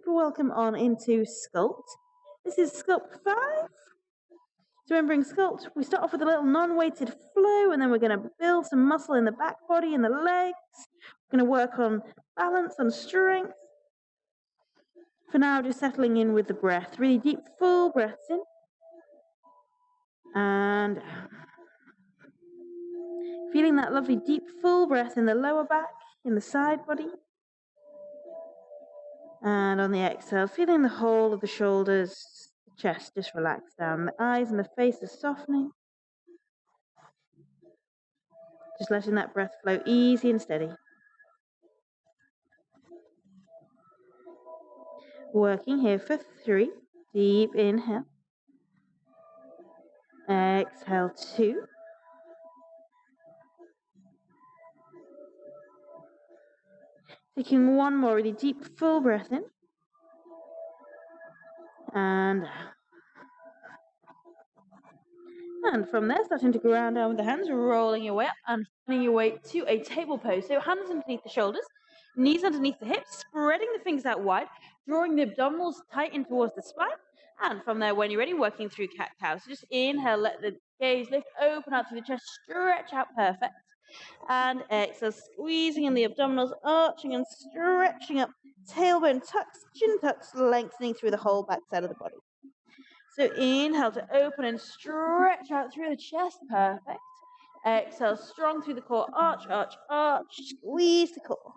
super welcome on into Sculpt. This is Sculpt 5. So remembering Sculpt, we start off with a little non-weighted flow, and then we're going to build some muscle in the back body and the legs. We're going to work on balance and strength. For now, just settling in with the breath. Really deep, full breaths in. And feeling that lovely deep, full breath in the lower back, in the side body. And on the exhale, feeling the whole of the shoulders, the chest just relax down. The eyes and the face are softening. Just letting that breath flow easy and steady. Working here for 3. Deep inhale. Exhale 2. Taking one more really deep, full breath in. And from there, starting to ground down with the hands, rolling your way up and finding your way to a table pose. So hands underneath the shoulders, knees underneath the hips, spreading the fingers out wide, drawing the abdominals tight in towards the spine. And from there, when you're ready, working through cat-cow. So just inhale, let the gaze lift, open out through the chest, stretch out, perfect. And exhale, squeezing in the abdominals, arching and stretching up, tailbone tucks, chin tucks, lengthening through the whole back side of the body. So inhale to open and stretch out through the chest, perfect. Exhale, strong through the core, arch, arch, arch, squeeze the core.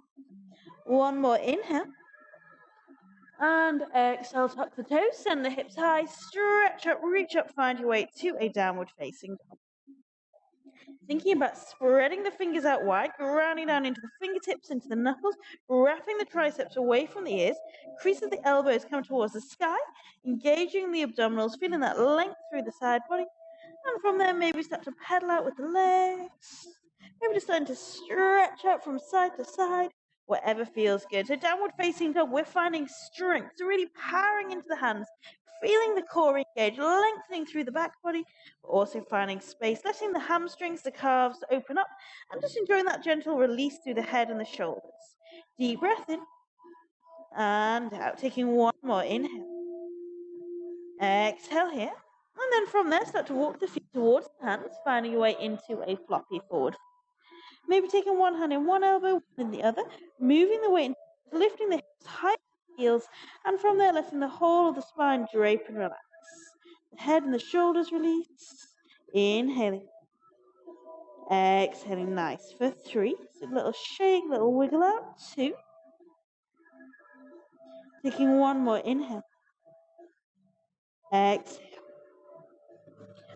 One more inhale. And exhale, tuck the toes, send the hips high, stretch up, reach up, find your way to a downward facing dog. Thinking about spreading the fingers out wide, grounding down into the fingertips, into the knuckles, wrapping the triceps away from the ears, crease of the elbows come towards the sky, engaging the abdominals, feeling that length through the side body. And from there, maybe start to pedal out with the legs. Maybe just starting to stretch out from side to side, whatever feels good. So downward facing dog, we're finding strength, so really powering into the hands, feeling the core engage, lengthening through the back body, but also finding space, letting the hamstrings, the calves open up, and just enjoying that gentle release through the head and the shoulders. Deep breath in, and out, taking one more inhale. Exhale here, and then from there, start to walk the feet towards the hands, finding your way into a floppy forward. Maybe taking one hand in one elbow, one in the other, moving the weight, lifting the hips high heels, and from there letting the whole of the spine drape and relax. The head and the shoulders release. Inhaling. Exhaling, nice for 3. So a little shake, little wiggle out. 2. Taking one more inhale. Exhale.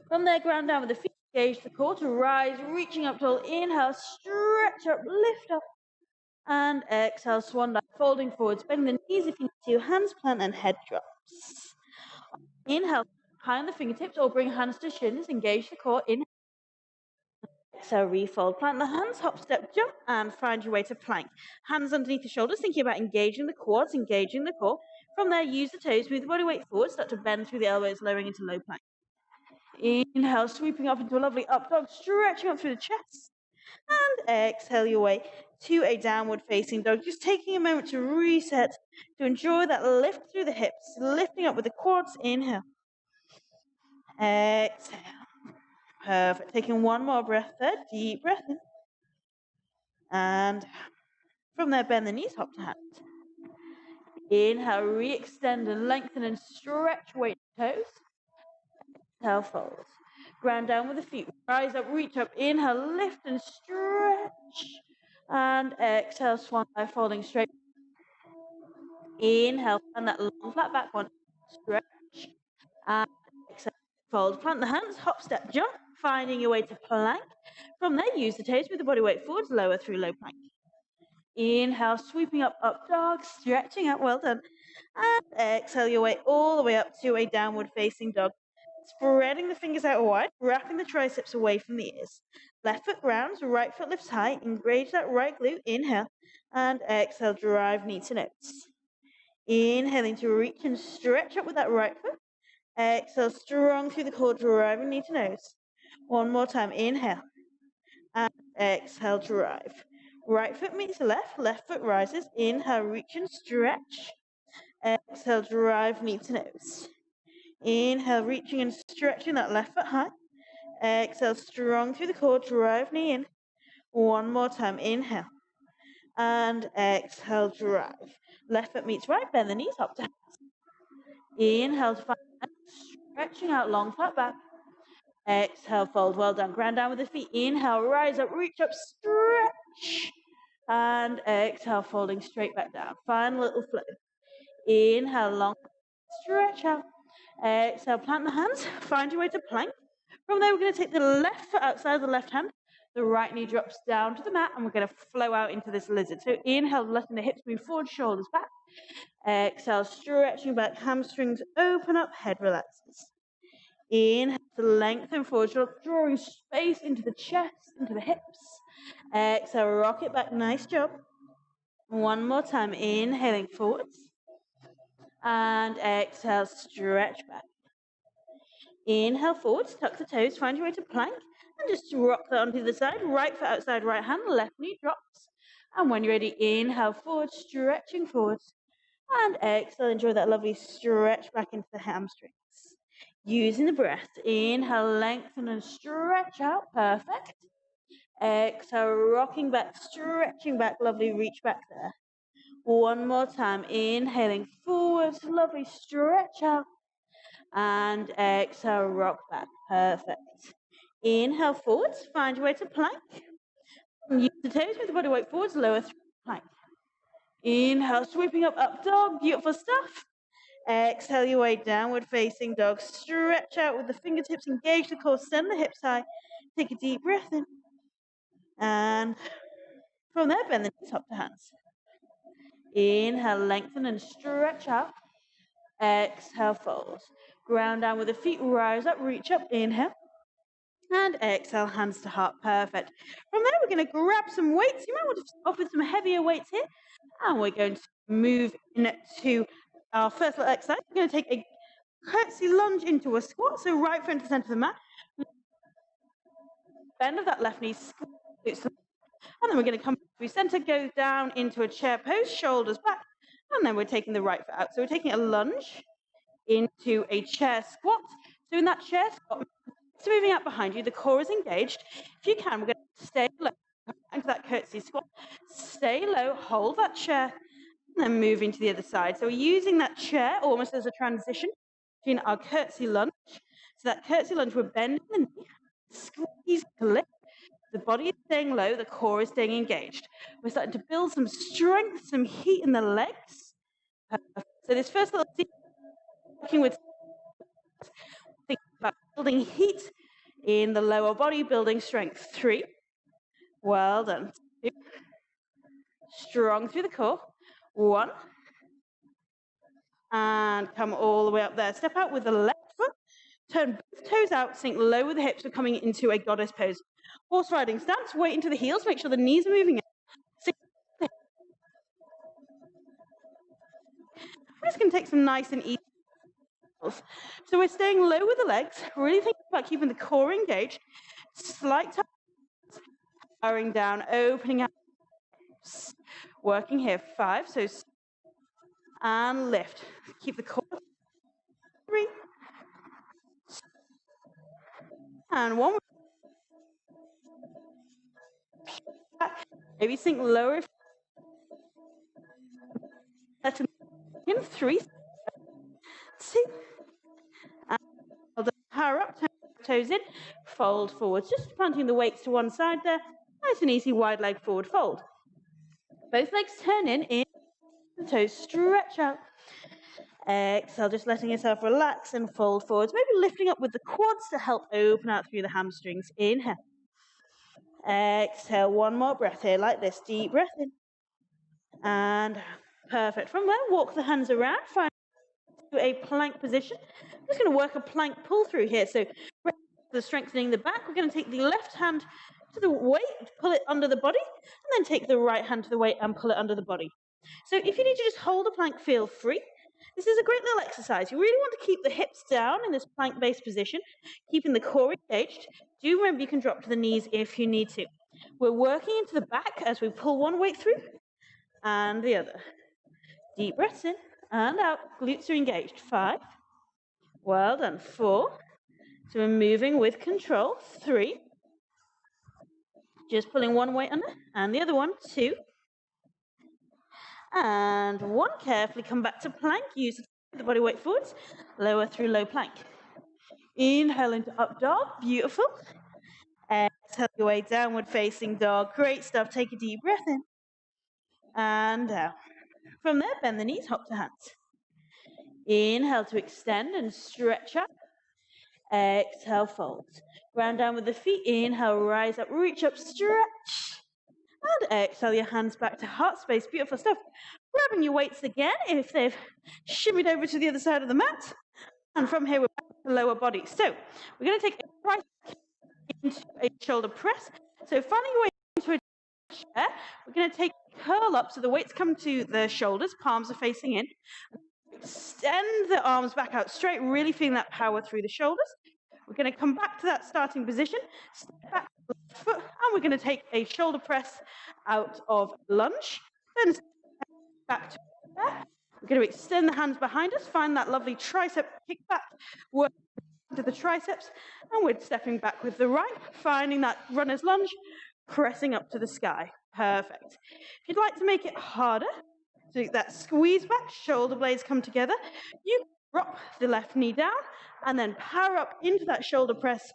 From there, ground down with the feet, engage the core to rise, reaching up tall. Inhale, stretch up, lift up. And exhale, swan dive, folding forwards, bending the knees if you need to, hands plant and head drops. Inhale, high on the fingertips or bring hands to shins, engage the core. Inhale. Exhale, refold, plant the hands, hop, step, jump, and find your way to plank. Hands underneath the shoulders, thinking about engaging the quads, engaging the core. From there, use the toes, move the body weight forward, start to bend through the elbows, lowering into low plank. Inhale, sweeping up into a lovely up dog, stretching up through the chest. And exhale your way to a downward facing dog. Just taking a moment to reset, to enjoy that lift through the hips, lifting up with the quads. Inhale. Exhale. Perfect. Taking one more breath there. Deep breath in. And from there, bend the knees, hop to hands. Inhale, re-extend and lengthen and stretch, weight toes. Exhale, fold. Ground down with the feet. Rise up, reach up. Inhale, lift and stretch. And exhale, swan dive, folding straight. Inhale, and that long flat back one. Stretch. And exhale, fold. Plant the hands, hop, step, jump. Finding your way to plank. From there, use the toes with the body weight forwards, lower through low plank. Inhale, sweeping up dog, stretching out, well done. And exhale your way all the way up to a downward facing dog. Spreading the fingers out wide, wrapping the triceps away from the ears. Left foot grounds, right foot lifts high, engage that right glute, inhale, and exhale, drive knee to nose. Inhaling to reach and stretch up with that right foot. Exhale, strong through the core, driving knee to nose. One more time, inhale, and exhale, drive. Right foot meets the left foot rises, inhale, reach and stretch. Exhale, drive knee to nose. Inhale, reaching and stretching that left foot high. Exhale, strong through the core, drive knee in. One more time, inhale. And exhale, drive. Left foot meets right, bend the knees up to hands. Inhale to find stretching out long, flat back. Exhale, fold, well done. Ground down with the feet. Inhale, rise up, reach up, stretch. And exhale, folding straight back down. Final little flow. Inhale, long, stretch out. Exhale, plant the hands. Find your way to plank. From there, we're going to take the left foot outside the left hand. The right knee drops down to the mat, and we're going to flow out into this lizard. So inhale, letting the hips move forward, shoulders back. Exhale, stretching back, hamstrings open up, head relaxes. Inhale to lengthen forward, drawing space into the chest, into the hips. Exhale, rock it back, nice job. One more time, inhaling forwards. And exhale, stretch back. Inhale forwards, tuck the toes, find your way to plank. And just rock that onto the side, right foot outside right hand, left knee drops. And when you're ready, inhale forward, stretching forwards. And exhale, enjoy that lovely stretch back into the hamstrings. Using the breath, inhale, lengthen and stretch out, perfect. Exhale, rocking back, stretching back, lovely, reach back there. One more time, inhaling forwards, lovely, stretch out. And exhale, rock back, perfect. Inhale forwards, find your way to plank. Use the toes with the body weight forwards, lower through plank. Inhale, sweeping up, up dog, beautiful stuff. Exhale your way, downward facing dog. Stretch out with the fingertips, engage the core, send the hips high. Take a deep breath in. And from there, bend the knees up to hands. Inhale, lengthen and stretch out. Exhale, fold. Ground down with the feet, rise up, reach up, inhale. And exhale, hands to heart, perfect. From there, we're going to grab some weights. You might want to start off with some heavier weights here. And we're going to move into our first little exercise. We're going to take a curtsy lunge into a squat. So right foot into the center of the mat. Bend of that left knee, squeeze. And then we're going to come through center, go down into a chair pose, shoulders back. And then we're taking the right foot out. So we're taking a lunge into a chair squat. So in that chair squat, so moving out behind you, the core is engaged. If you can, we're going to stay low into that curtsy squat. Stay low, hold that chair, and then move into the other side. So we're using that chair almost as a transition between our curtsy lunge. So that curtsy lunge, we're bending the knee, squeeze to lift. The body is staying low, the core is staying engaged. We're starting to build some strength, some heat in the legs. So this first little scene, working with think about building heat in the lower body, building strength. 3. Well done. 2. Strong through the core. 1. And come all the way up there. Step out with the left foot. Turn both toes out, sink low with the hips. We're coming into a goddess pose. Horse riding stance. Weight into the heels. Make sure the knees are moving in. We're just going to take some nice and easy. So we're staying low with the legs, really thinking about keeping the core engaged. Slight touch, powering down, opening out. Working here, 5, so and lift. Keep the core. 3. And 1. Maybe sink lower. That's in 3. 2. And power up, toes in, fold forwards. Just planting the weights to one side there. Nice and easy, wide leg forward fold. Both legs turn in, the toes stretch out. Exhale, just letting yourself relax and fold forwards. Maybe lifting up with the quads to help open out through the hamstrings. Inhale. Exhale, one more breath here like this. Deep breath in. And perfect. From there, walk the hands around. Find a plank position. I'm just going to work a plank pull through here. So the strengthening the back, we're going to take the left hand to the weight, pull it under the body, and then take the right hand to the weight and pull it under the body. So if you need to just hold a plank, feel free. This is a great little exercise. You really want to keep the hips down in this plank-based position, keeping the core engaged. Do remember you can drop to the knees if you need to. We're working into the back as we pull one weight through and the other. Deep breaths in and out. Glutes are engaged. 5. Well done. 4. So we're moving with control. 3. Just pulling one weight under and the other one. 2. And 1. Carefully come back to plank. Use the body weight forwards. Lower through low plank. Inhale into up dog. Beautiful. Exhale your way, downward facing dog. Great stuff. Take a deep breath in. And out. From there, bend the knees, hop to hands. Inhale to extend and stretch up. Exhale, fold. Ground down with the feet. Inhale, rise up, reach up, stretch. And exhale, your hands back to heart space. Beautiful stuff. Grabbing your weights again if they've shimmied over to the other side of the mat. And from here, we're back to lower body. So we're going to take a right into a shoulder press. So finding your way into a chair, we're going to take curl up so the weights come to the shoulders, palms are facing in. Extend the arms back out straight, really feeling that power through the shoulders. We're going to come back to that starting position, step back the left foot, and we're going to take a shoulder press out of lunge. Then back to there. We're going to extend the hands behind us, find that lovely tricep kick back, work into the triceps, and we're stepping back with the right, finding that runner's lunge, pressing up to the sky. Perfect. If you'd like to make it harder, so that squeeze back, shoulder blades come together, you drop the left knee down, and then power up into that shoulder press,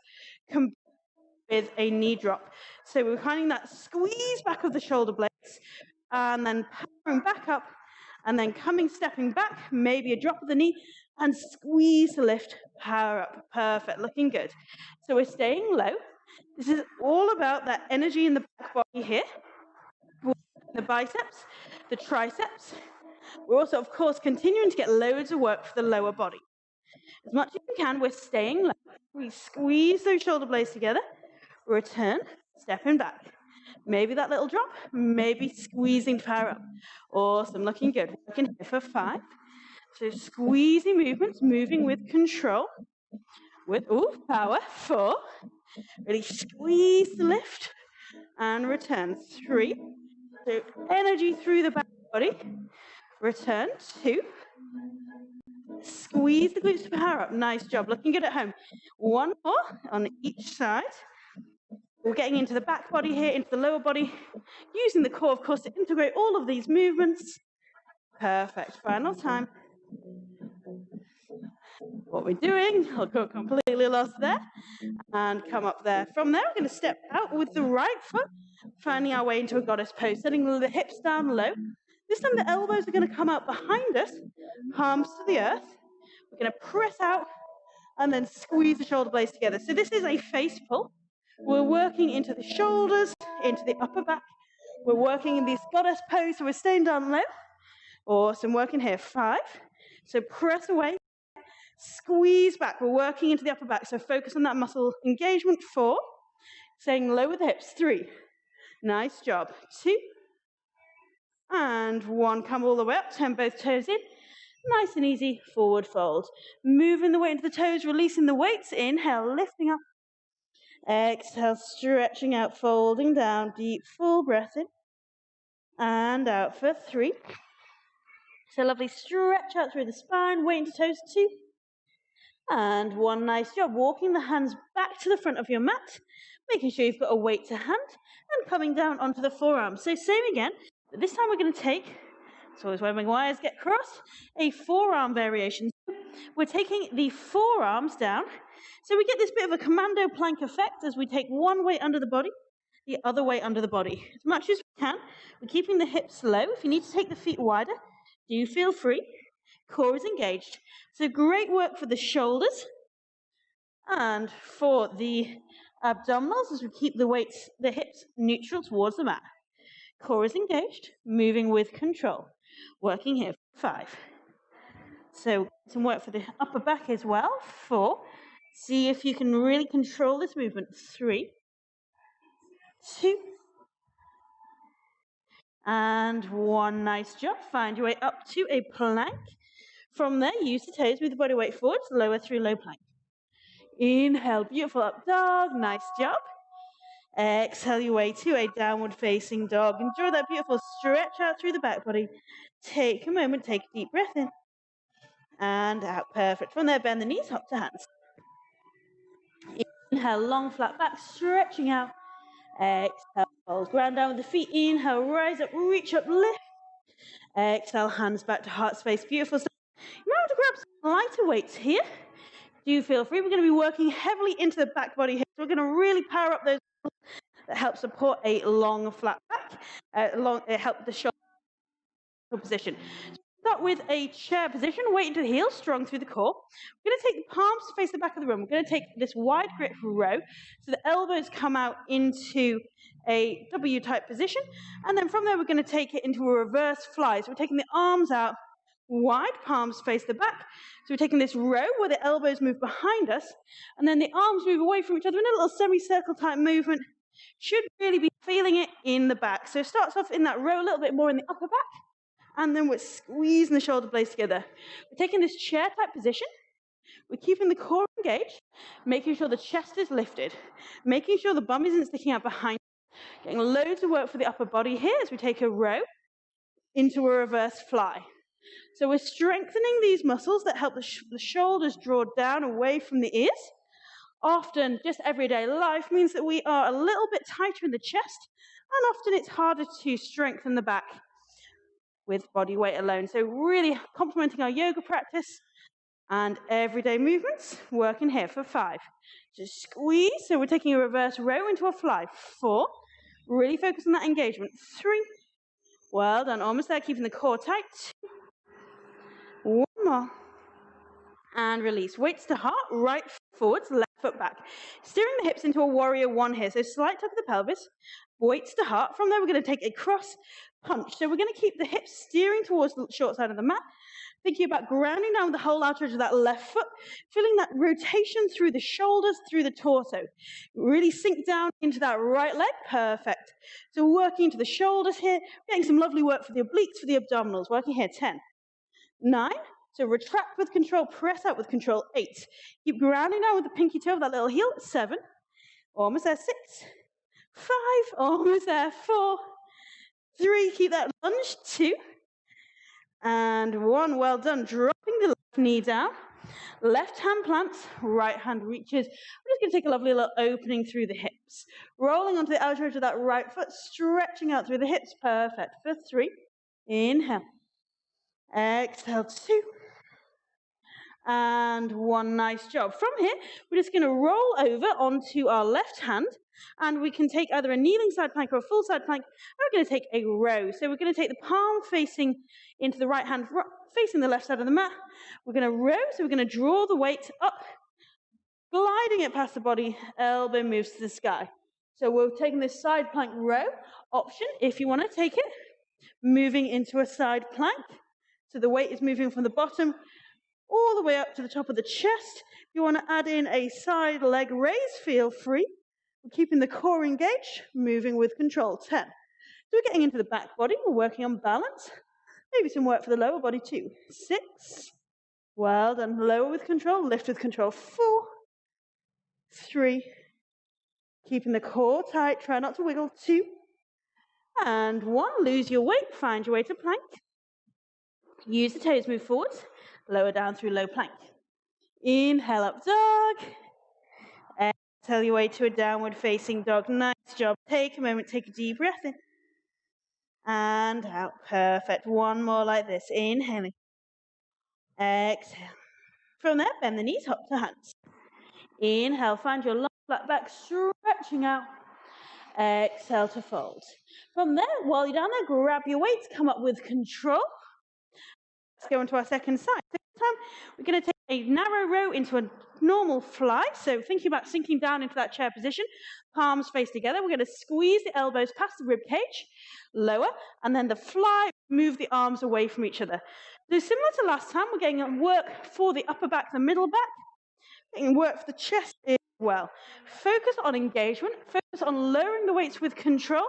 with a knee drop. So we're finding that squeeze back of the shoulder blades, and then powering back up, and then stepping back, maybe a drop of the knee, and squeeze to lift, power up. Perfect, looking good. So we're staying low. This is all about that energy in the back body here. The biceps, the triceps. We're also, of course, continuing to get loads of work for the lower body. As much as we can, we're staying low. We squeeze those shoulder blades together, return, stepping back. Maybe that little drop, maybe squeezing to power up. Awesome, looking good. Working here for 5. So squeezing movements, moving with control, with power. 4. Really squeeze the lift and return. 3. So energy through the back body. Return. 2. Squeeze the glutes to power up. Nice job. Looking good at home. 1 more on each side. We're getting into the back body here, into the lower body, using the core, of course, to integrate all of these movements. Perfect. Final time. What we're doing, I'll go completely lost there, and come up there. From there, we're going to step out with the right foot, finding our way into a goddess pose, setting the hips down low. This time the elbows are going to come out behind us, palms to the earth. We're going to press out and then squeeze the shoulder blades together. So this is a face pull. We're working into the shoulders, into the upper back. We're working in this goddess pose, so we're staying down low. Awesome, working here. 5. So press away, squeeze back. We're working into the upper back, so focus on that muscle engagement. 4. Staying low with the hips. 3. Nice job. 2. And 1. Come all the way up, turn both toes in. Nice and easy, forward fold. Moving the weight into the toes, releasing the weights. Inhale, lifting up. Exhale, stretching out, folding down. Deep, full breath in. And out for 3. So lovely, stretch out through the spine, weight into toes. 2. And 1. Nice job. Walking the hands back to the front of your mat, making sure you've got a weight to hand, and coming down onto the forearms. So same again, but this time we're going to take, it's always when my wires get crossed, a forearm variation. We're taking the forearms down, so we get this bit of a commando plank effect as we take one weight under the body, the other weight under the body. As much as we can, we're keeping the hips low. If you need to take the feet wider, do feel free. Core is engaged. So great work for the shoulders and for the abdominals as we keep the weights, the hips neutral towards the mat. Core is engaged, moving with control. Working here for 5. So some work for the upper back as well. 4. See if you can really control this movement. 3. 2. And 1. Nice job. Find your way up to a plank. From there, use the toes with the body weight forwards, lower through low plank. Inhale, beautiful up dog. Nice job. Exhale your way to a downward facing dog. Enjoy that beautiful stretch out through the back body. Take a moment, take a deep breath in. and out. Perfect. From there, bend the knees, hop to hands. Inhale, long flat back, stretching out. Exhale, fold. Ground down with the feet. Inhale, rise up, reach up, lift. Exhale, hands back to heart space. Beautiful. You might have to grab some lighter weights here. Do feel free. We're going to be working heavily into the back body here. We're going to really power up those that help support a long flat back. Help the shoulder position. Start with a chair position, weight into the heels, strong through the core. We're going to take the palms to face the back of the room. We're going to take this wide grip row, so the elbows come out into a W-type position, and then from there we're going to take it into a reverse fly. So we're taking the arms out wide, palms face the back. So we're taking this row where the elbows move behind us, and then the arms move away from each other in a little semicircle type movement. Should really be feeling it in the back. So it starts off in that row a little bit more in the upper back, and then we're squeezing the shoulder blades together. We're taking this chair-type position. We're keeping the core engaged, making sure the chest is lifted, making sure the bum isn't sticking out behind. Getting loads of work for the upper body here as we take a row into a reverse fly. So we're strengthening these muscles that help the shoulders draw down away from the ears. Often, just everyday life means that we are a little bit tighter in the chest, and often it's harder to strengthen the back with body weight alone. So really complementing our yoga practice and everyday movements, working here for 5. Just squeeze. So we're taking a reverse row into a fly. 4. Really focus on that engagement. 3. Well done. Almost there. Keeping the core tight. 2. 1 more. And release. Weights to heart. Right foot forwards, left foot back. Steering the hips into a warrior 1 here. So slight tuck of the pelvis. Weights to heart. From there, we're going to take a cross punch. So we're going to keep the hips steering towards the short side of the mat. Thinking about grounding down with the whole outer edge of that left foot. Feeling that rotation through the shoulders, through the torso. Really sink down into that right leg. Perfect. So working into the shoulders here. Getting some lovely work for the obliques, for the abdominals. Working here. 10. 9. So retract with control. Press out with control. 8. Keep grounding down with the pinky toe of that little heel. 7. Almost there. 6. 5. Almost there. 4. 3. Keep that lunge. 2. And 1. Well done. Dropping the left knee down. Left hand plants. Right hand reaches. We're just going to take a lovely little opening through the hips. Rolling onto the outer edge of that right foot. Stretching out through the hips. Perfect. For 3. Inhale. Exhale. 2. And 1. Nice job. From here, we're just going to roll over onto our left hand, and we can take either a kneeling side plank or a full side plank. We're going to take a row. So we're going to take the palm facing into the right hand, facing the left side of the mat. We're going to row, so we're going to draw the weight up, gliding it past the body, elbow moves to the sky. So we're taking this side plank row option, if you want to take it, moving into a side plank. So the weight is moving from the bottom all the way up to the top of the chest. If you want to add in a side leg raise, feel free. We're keeping the core engaged, moving with control. 10. So we're getting into the back body. We're working on balance. Maybe some work for the lower body too. 6. Well done. Lower with control, lift with control. 4. 3. Keeping the core tight. Try not to wiggle. 2. And 1. Lose your weight. Find your way to plank. Use the toes, move forwards. Lower down through low plank. Inhale, up dog. Exhale your way to a downward facing dog. Nice job. Take a moment, take a deep breath in. And out. Perfect. 1 more like this. Inhaling. Exhale. From there, bend the knees, hop to hands. Inhale, find your long flat back, stretching out. Exhale to fold. From there, while you're down there, grab your weights, come up with control. Let's go into our second side. Second time, we're going to take a narrow row into a normal fly. So thinking about sinking down into that chair position, palms face together. We're going to squeeze the elbows past the rib cage, lower, and then the fly, move the arms away from each other. So similar to last time, we're getting work for the upper back, the middle back, getting work for the chest as well. Focus on engagement, focus on lowering the weights with control,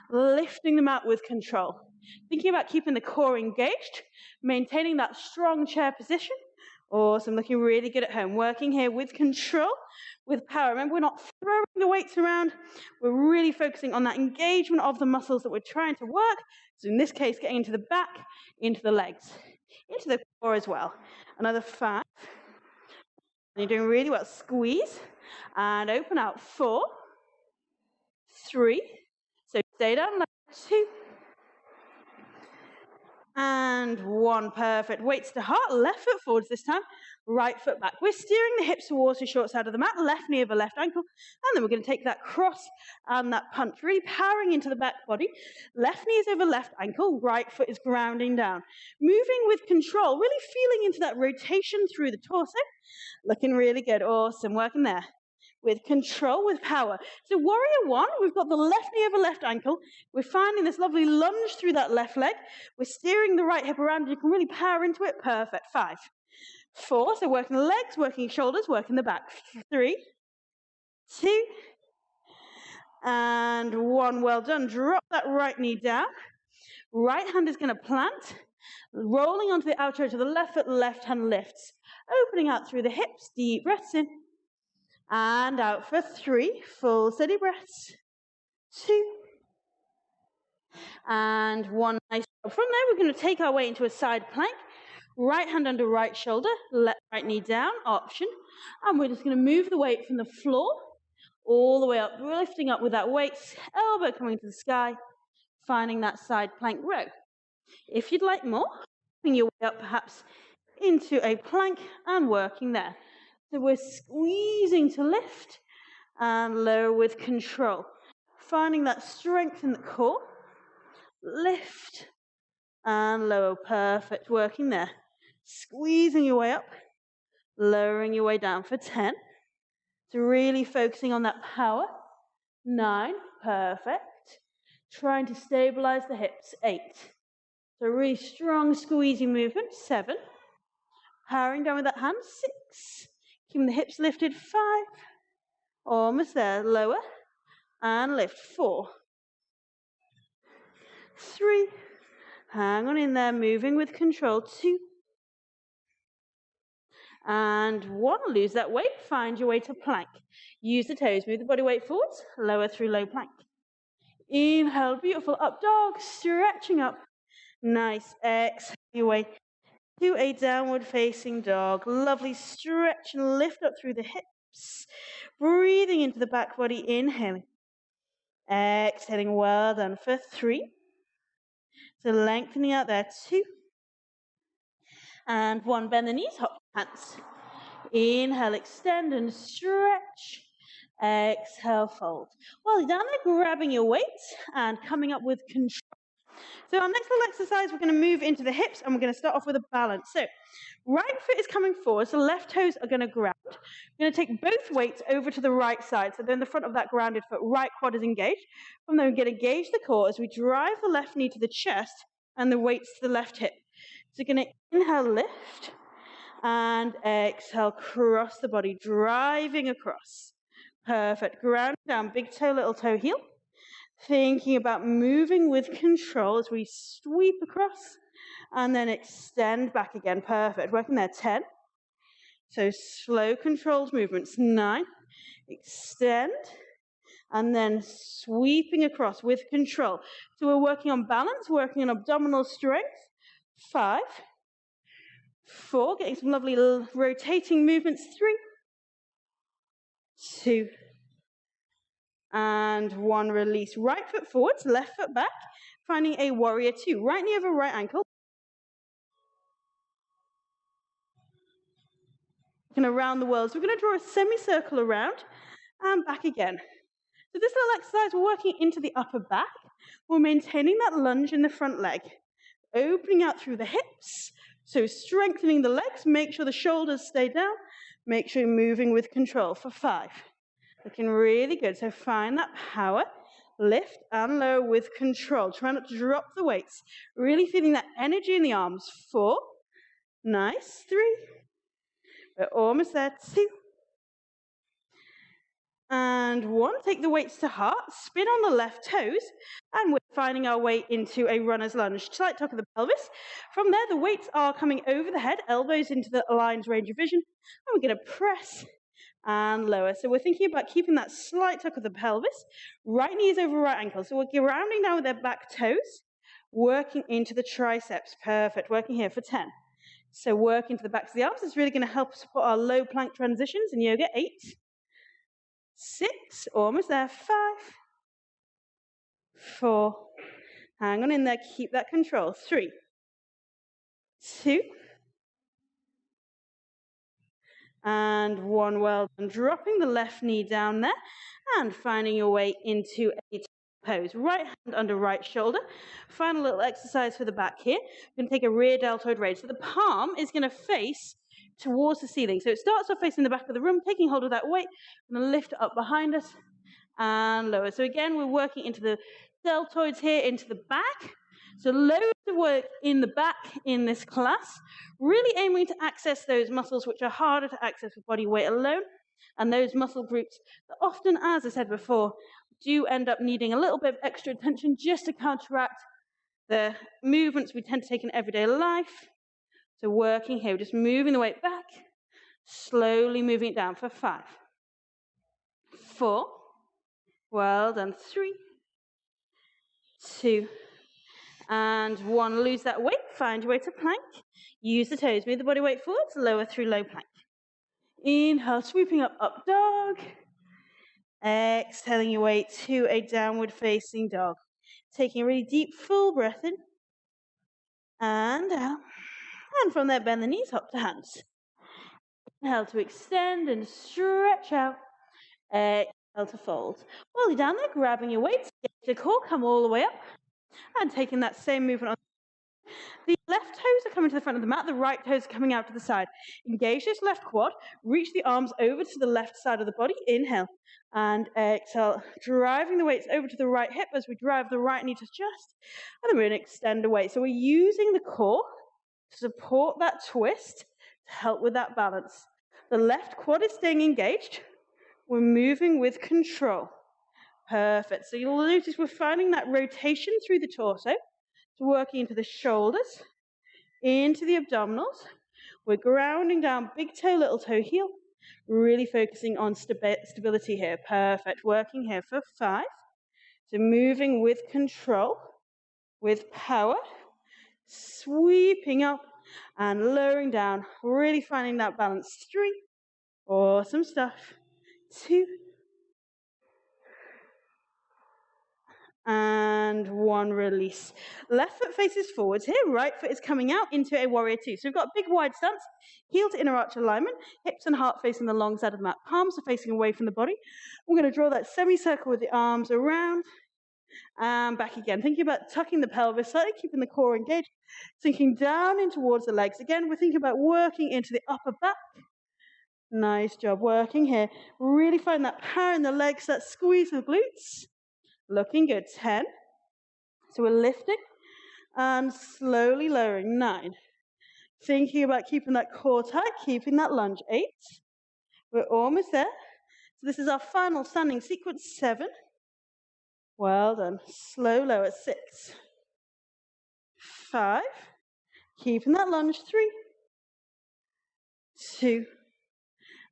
lifting them out with control. Thinking about keeping the core engaged, maintaining that strong chair position. Awesome, looking really good at home. Working here with control, with power. Remember, we're not throwing the weights around. We're really focusing on that engagement of the muscles that we're trying to work. So in this case, getting into the back, into the legs. into the core as well. Another 5. You're doing really well. Squeeze and open out. 4, 3. So stay down. 2 and 1. Perfect. Weights to heart. Left foot forwards this time. Right foot back. We're steering the hips towards the short side of the mat. Left knee over left ankle. And then we're going to take that cross and that punch. Really powering into the back body. Left knee is over left ankle. Right foot is grounding down. Moving with control. Really feeling into that rotation through the torso. Looking really good. Awesome. Working there. With control, with power. So warrior 1, we've got the left knee over left ankle. We're finding this lovely lunge through that left leg. We're steering the right hip around. You can really power into it. Perfect. 5, 4, so working the legs, working your shoulders, working the back. 3, 2, and 1. Well done. Drop that right knee down. Right hand is going to plant. Rolling onto the outer edge of the left foot, left hand lifts. Opening out through the hips. Deep breaths in. And out for 3, full steady breaths. 2, and 1. Nice job. From there, we're going to take our way into a side plank. Right hand under right shoulder, let right knee down, option. And we're just going to move the weight from the floor all the way up, lifting up with that weight, elbow coming to the sky, finding that side plank row. If you'd like more, bring your way up perhaps into a plank and working there. So we're squeezing to lift and lower with control. Finding that strength in the core. Lift and lower. Perfect. Working there. Squeezing your way up. Lowering your way down for 10. So really focusing on that power. 9. Perfect. Trying to stabilize the hips. 8. So really strong squeezing movement. 7. Powering down with that hand. 6. Keeping the hips lifted. 5. Almost there. Lower. And lift. 4. 3. Hang on in there. Moving with control. 2. And 1. Lose that weight. Find your way to plank. Use the toes. Move the body weight forwards. Lower through low plank. Inhale. Beautiful. Up dog. Stretching up. Nice. Exhale your way to a downward facing dog. Lovely stretch and lift up through the hips. Breathing into the back body, inhaling. Exhaling, well done for 3. So lengthening out there, 2. And 1, bend the knees, hop hands. Inhale, extend and stretch. Exhale, fold. While you're down there, grabbing your weights and coming up with control. So our next little exercise, we're going to move into the hips and we're going to start off with a balance. So right foot is coming forward, so left toes are going to ground. We're going to take both weights over to the right side, so they're in the front of that grounded foot. Right quad is engaged. From there, we're going to engage the core as we drive the left knee to the chest and the weights to the left hip. So you're going to inhale, lift, and exhale, cross the body, driving across. Perfect. Ground down, big toe, little toe, heel. Thinking about moving with control as we sweep across and then extend back again. Perfect. Working there. 10. So slow, controlled movements. 9. Extend and then sweeping across with control. So we're working on balance, working on abdominal strength. 5. 4. Getting some lovely rotating movements. 3. 2. And 1, release. Right foot forwards, left foot back. Finding a warrior 2. Right knee over right ankle. Going around the world. So we're going to draw a semicircle around and back again. So this little exercise, we're working into the upper back. We're maintaining that lunge in the front leg. Opening out through the hips. So strengthening the legs. Make sure the shoulders stay down. Make sure you're moving with control for 5. Looking really good. So find that power. Lift and lower with control. Try not to drop the weights. Really feeling that energy in the arms. 4. Nice. 3. We're almost there. 2. And 1. Take the weights to heart. Spin on the left toes. And we're finding our way into a runner's lunge. Slight tuck of the pelvis. From there, the weights are coming over the head. Elbows into the aligned range of vision. And we're going to press and lower. So we're thinking about keeping that slight tuck of the pelvis. Right knee is over right ankle. So we're grounding down with their back toes. working into the triceps. Perfect, working here for 10. So work into the backs of the arms. It's really going to help support our low plank transitions in yoga. 8, 6, almost there, 5, 4, hang on in there, keep that control, 3, 2, and 1. Well done. Dropping the left knee down there and finding your way into a pose. Right hand under right shoulder. Final little exercise for the back here. We're going to take a rear deltoid raise. So the palm is going to face towards the ceiling. So it starts off facing the back of the room, taking hold of that weight. I'm going to lift it up behind us and lower. So again, we're working into the deltoids here, into the back. So loads of work in the back in this class, really aiming to access those muscles which are harder to access with body weight alone, and those muscle groups that often, as I said before, do end up needing a little bit of extra attention just to counteract the movements we tend to take in everyday life. So working here, just moving the weight back, slowly moving it down for 5, 4, well done, 3, 2, and 1. Lose that weight, find your way to plank. Use the toes, move the body weight forwards, lower through low plank. Inhale, sweeping up, up dog. Exhaling your way to a downward facing dog. Taking a really deep, full breath in. And out. And from there, bend the knees, hop to hands. Inhale to extend and stretch out. Exhale to fold. While you're down there, grabbing your weights, get your core, come all the way up. And taking that same movement on. The left toes are coming to the front of the mat, the right toes are coming out to the side. Engage this left quad, reach the arms over to the left side of the body, inhale, and exhale, driving the weights over to the right hip as we drive the right knee to chest, and then we're going to extend away. So we're using the core to support that twist, to help with that balance. The left quad is staying engaged, we're moving with control. Perfect, so you'll notice we're finding that rotation through the torso, so working into the shoulders, into the abdominals. We're grounding down big toe, little toe, heel. Really focusing on stability here. Perfect. Working here for 5. So moving with control, with power. Sweeping up and lowering down. Really finding that balance. 3. Awesome stuff. 2. And 1, release. Left foot faces forwards here, right foot is coming out into a warrior 2. So we've got a big wide stance, heel to inner arch alignment, hips and heart facing the long side of the mat, palms are facing away from the body. We're going to draw that semicircle with the arms around and back again. Thinking about tucking the pelvis slightly, keeping the core engaged, sinking down in towards the legs. Again, we're thinking about working into the upper back. Nice job working here. Really find that power in the legs, that squeeze the glutes. Looking good. 10. So we're lifting and slowly lowering. 9. Thinking about keeping that core tight, keeping that lunge. 8. We're almost there. So this is our final standing sequence. 7. Well done. Slow lower. 6. 5. Keeping that lunge. 3. 2.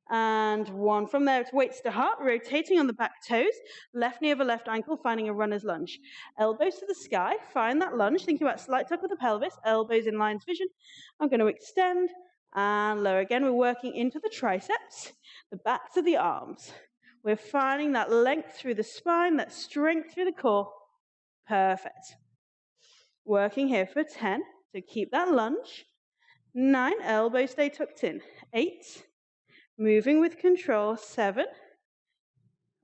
And 1. From there, it's weights to heart, rotating on the back toes, left knee over left ankle, finding a runner's lunge. Elbows to the sky, find that lunge, thinking about slight tuck of the pelvis, elbows in lines vision. I'm going to extend and lower. Again, we're working into the triceps, the backs of the arms. We're finding that length through the spine, that strength through the core. Perfect. Working here for 10, so keep that lunge. 9, elbows stay tucked in. 8. Moving with control. 7.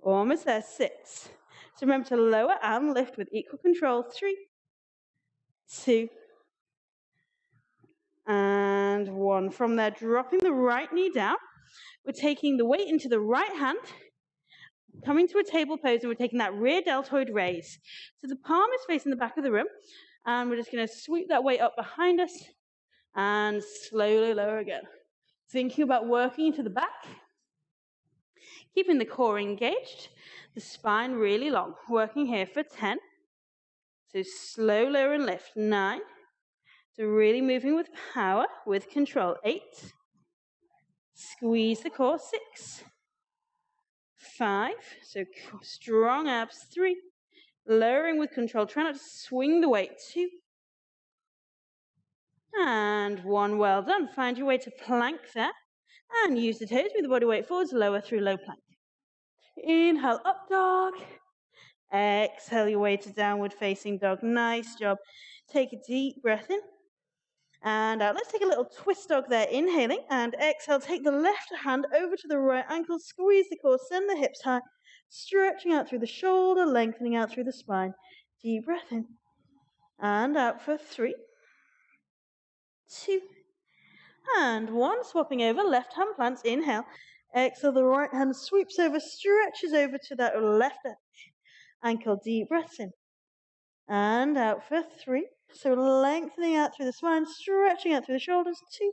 Almost there. 6. So remember to lower and lift with equal control. 3, 2, and 1. From there, dropping the right knee down. We're taking the weight into the right hand, coming to a table pose, and we're taking that rear deltoid raise. So the palm is facing the back of the room, and we're just going to sweep that weight up behind us and slowly lower again. Thinking about working into the back, keeping the core engaged, the spine really long. Working here for 10. So slow, lower, and lift. 9. So really moving with power, with control. 8. Squeeze the core. 6. 5. So strong abs. 3. Lowering with control. Try not to swing the weight. 2. And one, well done. Find your way to plank there. And use the toes, move the body weight forwards, lower through low plank. Inhale, up dog. Exhale your way to downward facing dog. Nice job. Take a deep breath in. And out. Let's take a little twist dog there, inhaling. And exhale, take the left hand over to the right ankle, squeeze the core, send the hips high, stretching out through the shoulder, lengthening out through the spine. Deep breath in. And out for 3, 2, and 1. Swapping over, left hand plants, inhale. Exhale, the right hand sweeps over, stretches over to that left ankle. Deep breaths in. And out for 3. So lengthening out through the spine, stretching out through the shoulders. 2.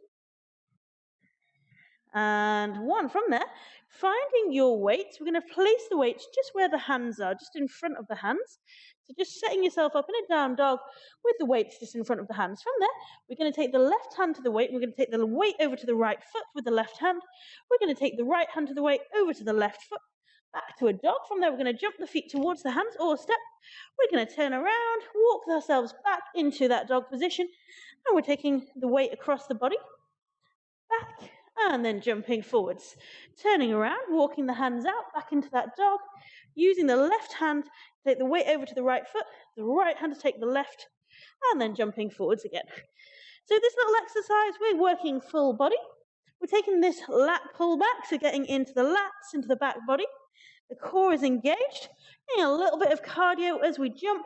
And 1. From there, finding your weights, we're going to place the weights just where the hands are, just in front of the hands. So just setting yourself up in a down dog with the weights just in front of the hands. From there, we're going to take the left hand to the weight. We're going to take the weight over to the right foot with the left hand. We're going to take the right hand to the weight over to the left foot. Back to a dog. From there, we're going to jump the feet towards the hands or step. We're going to turn around, walk ourselves back into that dog position. And we're taking the weight across the body. Back. And then jumping forwards. Turning around, walking the hands out, back into that dog. Using the left hand to take the weight over to the right foot. The right hand to take the left. And then jumping forwards again. So this little exercise, we're working full body. We're taking this lat pull back, so getting into the lats, into the back body. The core is engaged. And a little bit of cardio as we jump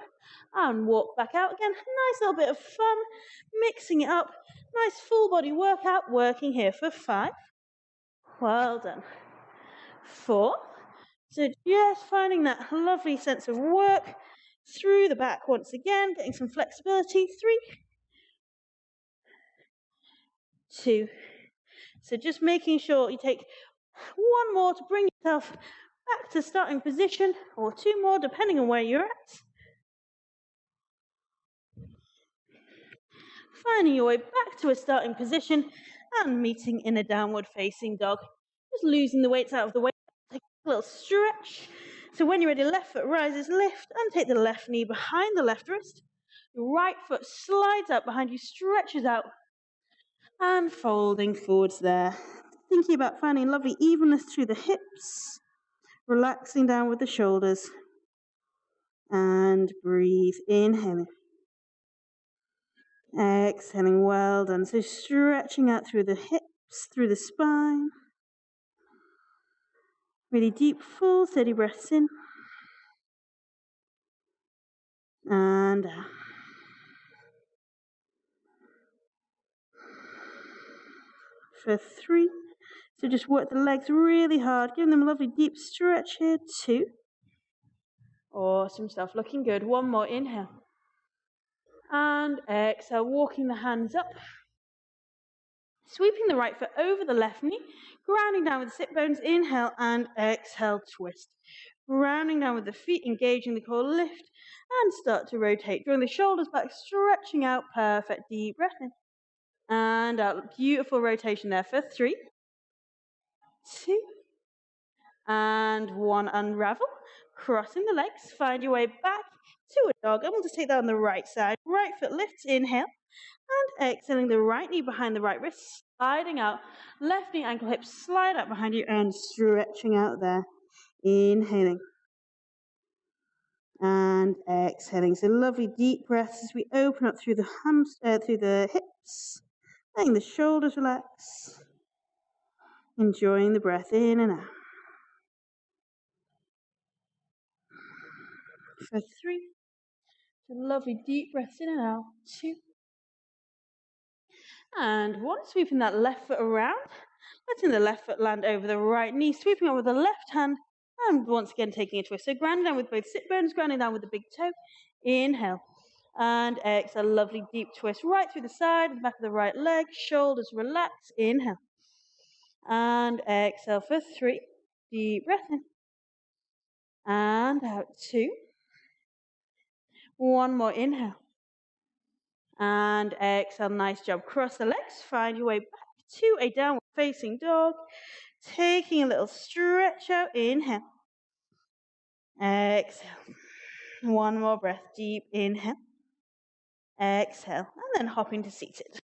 and walk back out again. Nice little bit of fun, mixing it up. Nice full body workout, working here for 5. Well done. 4. So just finding that lovely sense of work through the back once again, getting some flexibility. 3, 2. So just making sure you take 1 more to bring yourself back to starting position, or 2 more depending on where you're at. Finding your way back to a starting position and meeting in a downward facing dog. Just losing the weights out of the way. Take a little stretch. So when you're ready, left foot rises, lift, and take the left knee behind the left wrist. Your right foot slides out behind you, stretches out, and folding forwards there. Thinking about finding lovely evenness through the hips, relaxing down with the shoulders, and breathe, inhaling. Exhaling, well done. So stretching out through the hips, through the spine. Really deep, full, steady breaths in. And out. For 3. So just work the legs really hard, giving them a lovely deep stretch here. 2. Awesome stuff, looking good. 1 more, inhale. And exhale, walking the hands up. Sweeping the right foot over the left knee, grounding down with the sit bones, inhale and exhale, twist. Grounding down with the feet, engaging the core, lift, and start to rotate. Drawing the shoulders back, stretching out, perfect, deep breath in. And out, beautiful rotation there for 3, 2, and 1, unravel. Crossing the legs, find your way back to a dog, and we'll just take that on the right side. Right foot lifts, inhale. And exhaling, the right knee behind the right wrist, sliding out, left knee, ankle, hips, slide out behind you and stretching out there. Inhaling. And exhaling. So lovely deep breaths as we open up through the hips, letting the shoulders relax. Enjoying the breath in and out. For 3. So lovely deep breaths in and out. 2. And 1, sweeping that left foot around, letting the left foot land over the right knee, sweeping up with the left hand, and once again taking a twist. So grounding down with both sit bones, grounding down with the big toe. Inhale. And exhale, lovely deep twist right through the side, the back of the right leg, shoulders relax. Inhale. And exhale for 3. Deep breath in. And out. 2. 1 more, inhale. And exhale, nice job. Cross the legs, find your way back to a downward facing dog. Taking a little stretch out, inhale. Exhale. 1 more breath, deep inhale. Exhale, and then hopping to seated.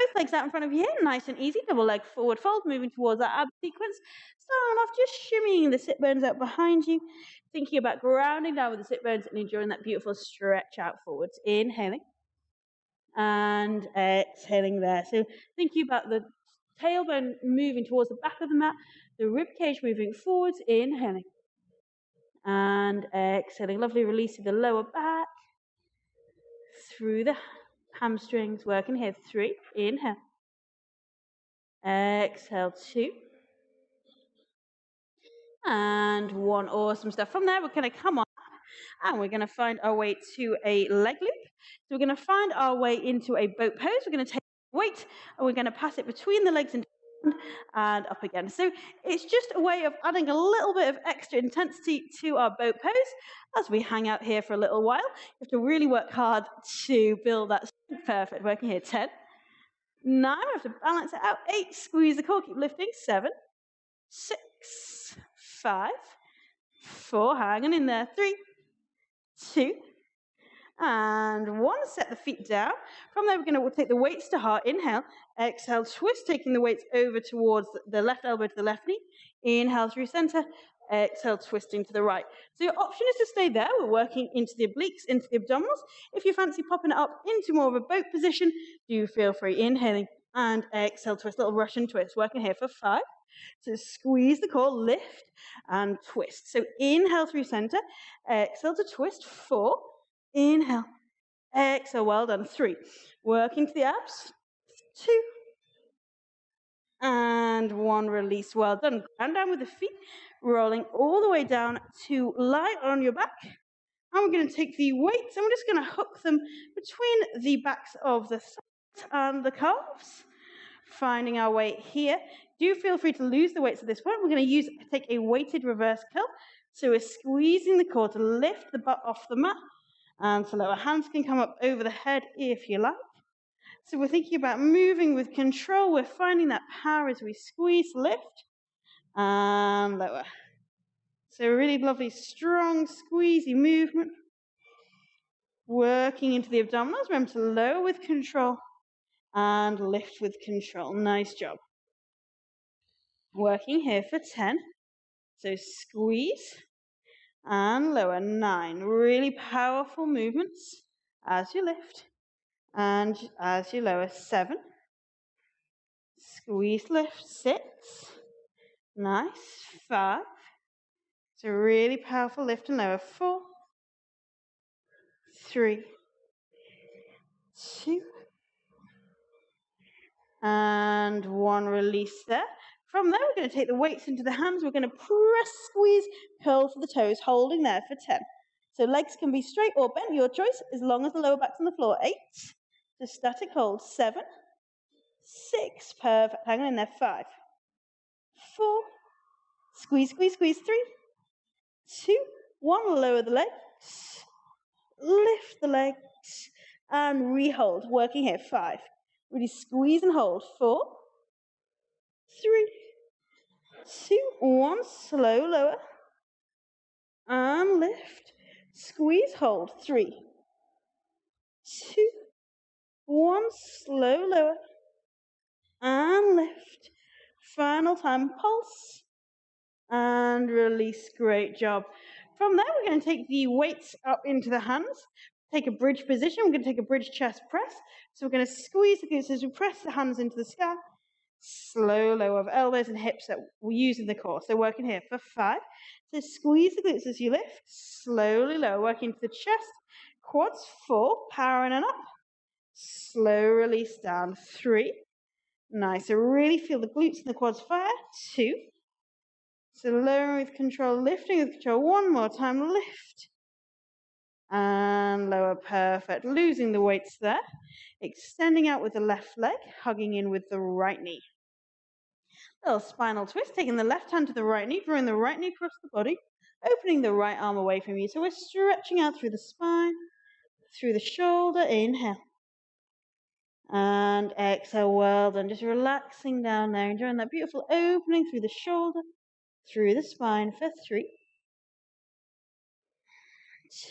Both legs out in front of you here, nice and easy. Double leg forward fold, moving towards that ab sequence. Starting off, just shimmying the sit bones out behind you. Thinking about grounding down with the sit bones and enjoying that beautiful stretch out forwards. Inhaling and exhaling there. So thinking about the tailbone moving towards the back of the mat, the rib cage moving forwards. Inhaling and exhaling. Lovely release of the lower back through the hamstrings, working here. 3, inhale. Exhale, 2. And 1. Awesome stuff. From there, we're going to come on and we're going to find our way to a leg loop. So we're going to find our way into a boat pose. We're going to take weight and we're going to pass it between the legs and up again. So it's just a way of adding a little bit of extra intensity to our boat pose as we hang out here for a little while. You have to really work hard to build that strength. Perfect. Working here. 10, 9. We have to balance it out. 8. Squeeze the core. Keep lifting. 7, 6, 5, 4. Hanging in there. 3, 2, and 1. Set the feet down. From there, we're going to take the weights to heart. Inhale. Exhale. Twist, taking the weights over towards the left elbow to the left knee. Inhale through center. Exhale, twisting to the right. So your option is to stay there. We're working into the obliques, into the abdominals. If you fancy popping it up into more of a boat position, do feel free. Inhaling and exhale, twist. Little Russian twist. Working here for 5. So squeeze the core, lift and twist. So inhale through center. Exhale to twist. 4. Inhale. Exhale. Well done. 3. Working to the abs. 2. And 1. Release. Well done. Ground down with the feet. Rolling all the way down to lie on your back. And we're going to take the weights and we're just going to hook them between the backs of the thighs and the calves. Finding our weight here. Do feel free to lose the weights at this point. We're going to take a weighted reverse curl. So we're squeezing the core to lift the butt off the mat. And so lower hands can come up over the head if you like. So we're thinking about moving with control. We're finding that power as we squeeze, lift, and lower. So a really lovely, strong, squeezy movement. Working into the abdominals. Remember to lower with control and lift with control. Nice job. Working here for 10. So squeeze and lower. 9. Really powerful movements as you lift and as you lower. 7. Squeeze, lift. 6. Nice. 5. So really powerful lift and lower. 4. 3. 2. And 1. Release there. From there, we're going to take the weights into the hands. We're going to press, squeeze, curl for the toes, holding there for 10. So legs can be straight or bent, your choice, as long as the lower back's on the floor. 8. Just static hold. 7. 6. Perfect. Hang on in there. 5. 4. Squeeze, squeeze, squeeze. 3. 2. 1. Lower the legs. Lift the legs. And re-hold. Working here. 5. Really squeeze and hold. 4. 3. 2. 1. Slow lower. And lift. Squeeze, hold. 3. 2. 1. Slow lower. And lift. Final time. Pulse. And release. Great job. From there, we're going to take the weights up into the hands. Take a bridge position. We're going to take a bridge chest press. So we're going to squeeze the glutes as we press the hands into the sky. Slow lower of elbows and hips that we use in the core. So working here for 5. So squeeze the glutes as you lift. Slowly lower, working to the chest. Quads. 4. Powering on up. Slow release down. 3. Nice. So really feel the glutes and the quads fire. 2. So lowering with control, lifting with control. 1 more time. Lift. And lower. Perfect. Losing the weights there. Extending out with the left leg, hugging in with the right knee. Little spinal twist, taking the left hand to the right knee, drawing the right knee across the body, opening the right arm away from you. So we're stretching out through the spine, through the shoulder. Inhale. And exhale. Well done. Just relaxing down there, enjoying that beautiful opening through the shoulder, through the spine for 3,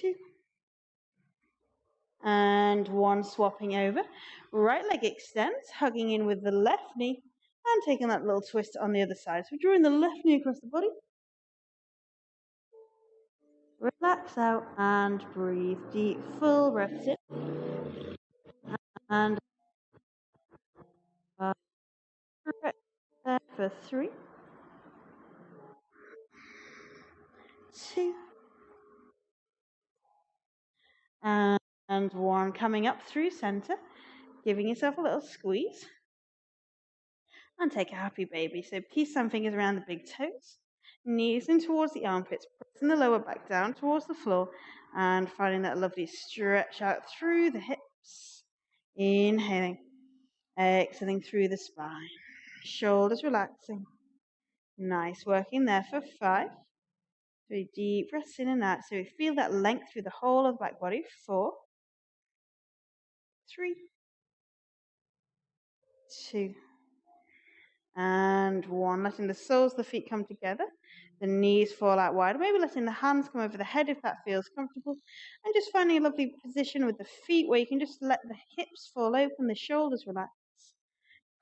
2, And one swapping over. Right leg extends, hugging in with the left knee and taking that little twist on the other side. So drawing the left knee across the body. Relax out and breathe deep, full breaths in. And stretch there for 3, 2, and 1. Coming up through center, giving yourself a little squeeze. And take a happy baby. So peace some fingers around the big toes, knees in towards the armpits, pressing the lower back down towards the floor, and finding that lovely stretch out through the hips. Inhaling, exhaling through the spine, shoulders relaxing. Nice, working there for 5. 3 deep breaths in and out, so we feel that length through the whole of the back body. 4, 3, 2, and 1. Letting the soles of the feet come together, the knees fall out wide, maybe letting the hands come over the head if that feels comfortable, and just finding a lovely position with the feet where you can just let the hips fall open, the shoulders relax,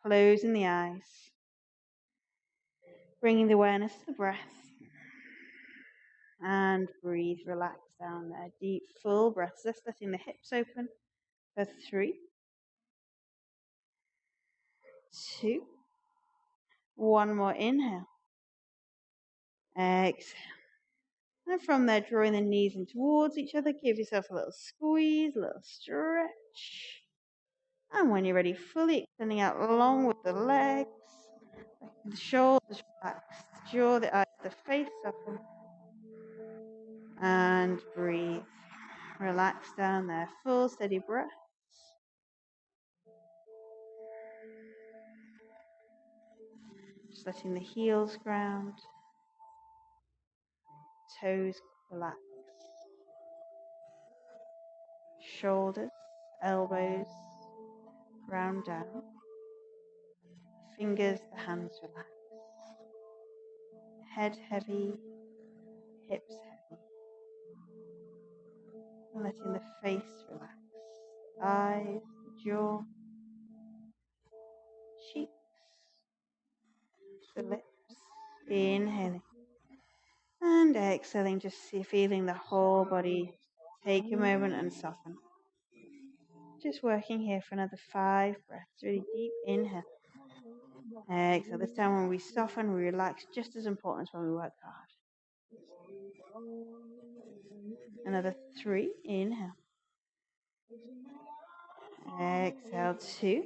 closing the eyes, bringing the awareness to the breath, and breathe, relax down there, deep full breaths, just letting the hips open for 3, 2, 1 more inhale, exhale. And from there, drawing the knees in towards each other, give yourself a little squeeze, a little stretch. And when you're ready, fully extending out along with the legs, the shoulders relaxed, the jaw, the eyes, the face soften. And breathe. Relax down there, full steady breath. Just letting the heels ground, toes relax, shoulders, elbows ground down, fingers, the hands relax, head heavy, hips heavy, and letting the face relax, eyes, jaw, cheeks, the lips, inhaling and exhaling, just feeling the whole body take a moment and soften. Just working here for another 5 breaths, really deep inhale, exhale. This time when we soften, we relax, just as important as when we work hard. Another 3, inhale, exhale, 2,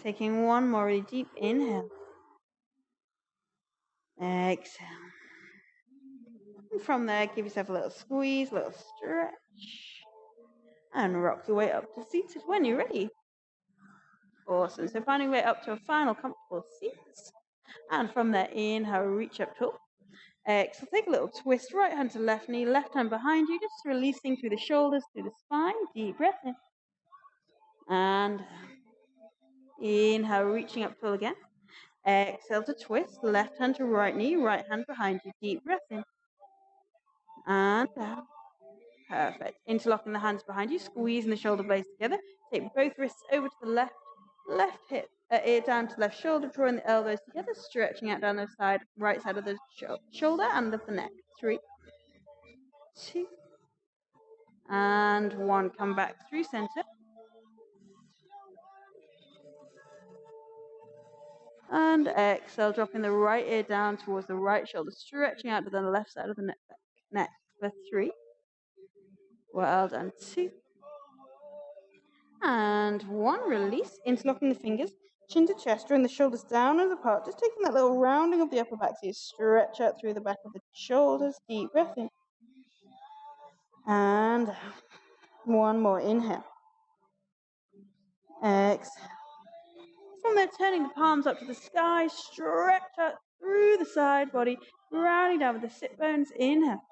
taking 1 more really deep inhale, exhale. And from there, give yourself a little squeeze, a little stretch, and rock your way up to seated when you're ready. Awesome. So finding your way up to a final comfortable seat. And from there, inhale, reach up tall. Exhale, take a little twist, right hand to left knee, left hand behind you, just releasing through the shoulders, through the spine. Deep breath in. And inhale, reaching up tall again. Exhale to twist, left hand to right knee, right hand behind you. Deep breath in. And out. Perfect. Interlocking the hands behind you, squeezing the shoulder blades together. Take both wrists over to the left hip, ear down to left shoulder, drawing the elbows together, stretching out down the side, right side of the shoulder and of the neck. 3, 2, and 1. Come back through center. And exhale, dropping the right ear down towards the right shoulder, stretching out to the left side of the neck for 3. Well done. 2, and 1. Release, interlocking the fingers, chin to chest, drawing the shoulders down and apart, just taking that little rounding of the upper back so you stretch out through the back of the shoulders. Deep breath in. And 1 more inhale. Exhale. From there, turning the palms up to the sky, stretch out through the side body, rounding down with the sit bones. Inhale.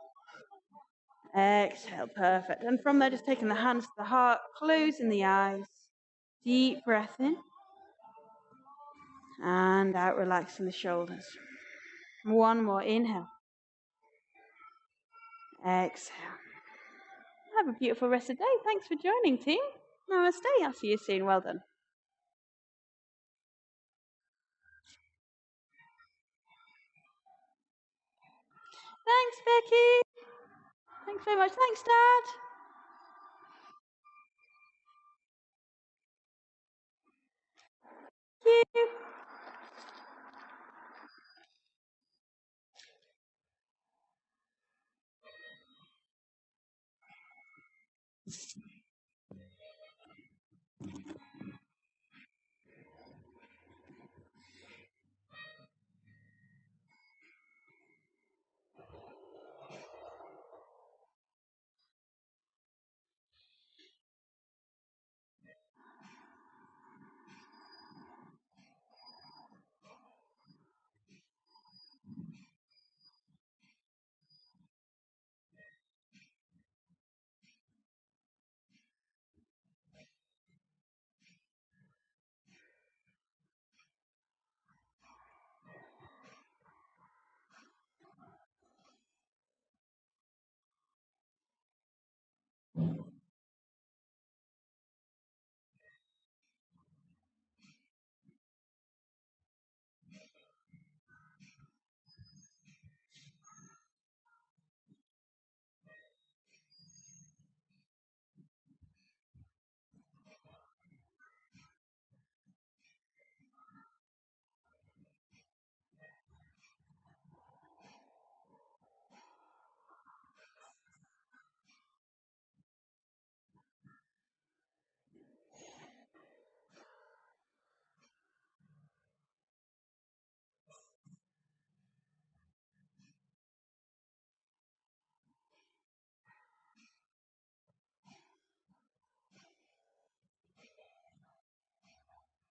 Exhale, perfect. And from there, just taking the hands to the heart, closing the eyes. Deep breath in. And out, relaxing the shoulders. 1 more inhale. Exhale. Have a beautiful rest of the day. Thanks for joining, team. Namaste. I'll see you soon. Well done. Thanks, Becky. Thanks very much. Thanks, Dad. Thank you.